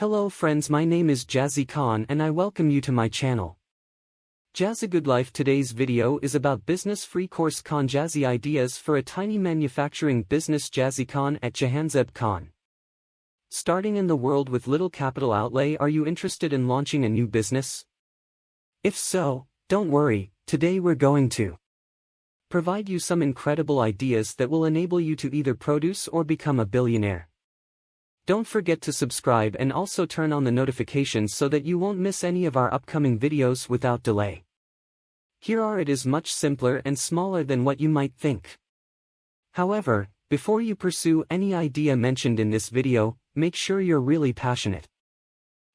Hello friends, my name is JazzyKhaN and I welcome you to my channel. Jazzy Life. Today's video is about business free course Khan Jazzy ideas for a tiny manufacturing business. JazzyKhaN at JazzyKhaN. Starting in the world with little capital outlay. Are you interested in launching a new business? If so, don't worry, today we're going to provide you some incredible ideas that will enable you to either produce or become a billionaire. Don't forget to subscribe and also turn on the notifications so that you won't miss any of our upcoming videos without delay. It is much simpler and smaller than what you might think. However, before you pursue any idea mentioned in this video, make sure you're really passionate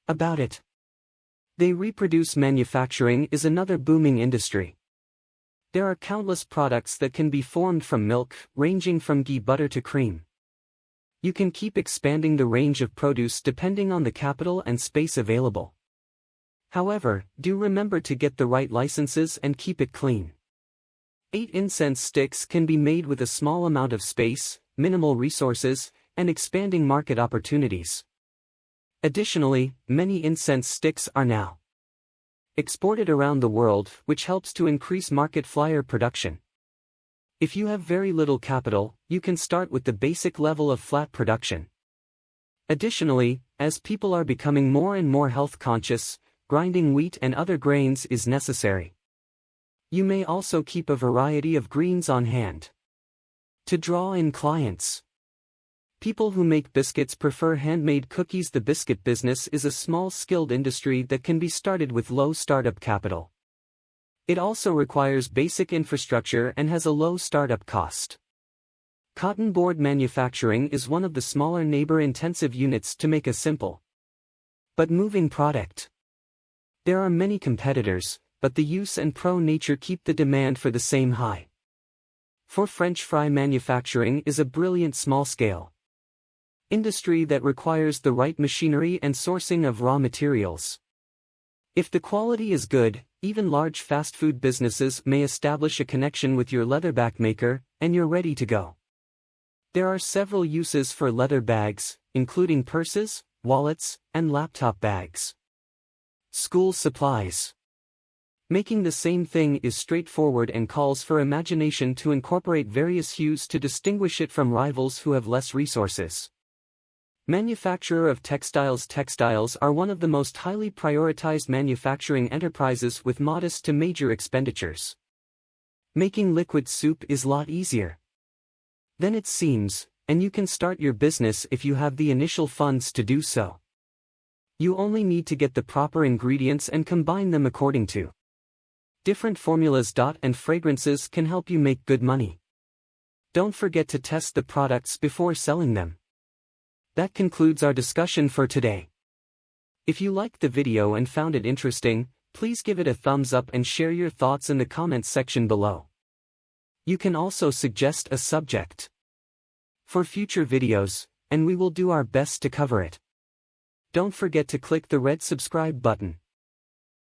about it. They reproduce manufacturing is another booming industry. There are countless products that can be formed from milk, ranging from ghee butter to cream. You can keep expanding the range of produce depending on the capital and space available. However, do remember to get the right licenses and keep it clean. 8 incense sticks can be made with a small amount of space, minimal resources, and expanding market opportunities. Additionally, many incense sticks are now exported around the world, which helps to increase market flyer production. If you have very little capital, you can start with the basic level of flat production. Additionally, as people are becoming more and more health conscious, grinding wheat and other grains is necessary. You may also keep a variety of greens on hand to draw in clients. People who make biscuits prefer handmade cookies. The biscuit business is a small skilled industry that can be started with low startup capital. It also requires basic infrastructure and has a low startup cost. Cotton board manufacturing is one of the smaller labor-intensive units to make a simple but moving product. There are many competitors, but the use and pro nature keep the demand for the same high. For French fry manufacturing is a brilliant small-scale industry that requires the right machinery and sourcing of raw materials. If the quality is good, even large fast food businesses may establish a connection with your leatherback maker, and you're ready to go. There are several uses for leather bags, including purses, wallets, and laptop bags. School supplies. Making the same thing is straightforward and calls for imagination to incorporate various hues to distinguish it from rivals who have less resources. Manufacturer of textiles. Textiles are one of the most highly prioritized manufacturing enterprises with modest to major expenditures. Making liquid soup is a lot easier than it seems, and you can start your business if you have the initial funds to do so. You only need to get the proper ingredients and combine them according to different formulas. And fragrances can help you make good money. Don't forget to test the products before selling them. That concludes our discussion for today. If you liked the video and found it interesting, please give it a thumbs up and share your thoughts in the comments section below. You can also suggest a subject for future videos, and we will do our best to cover it. Don't forget to click the red subscribe button.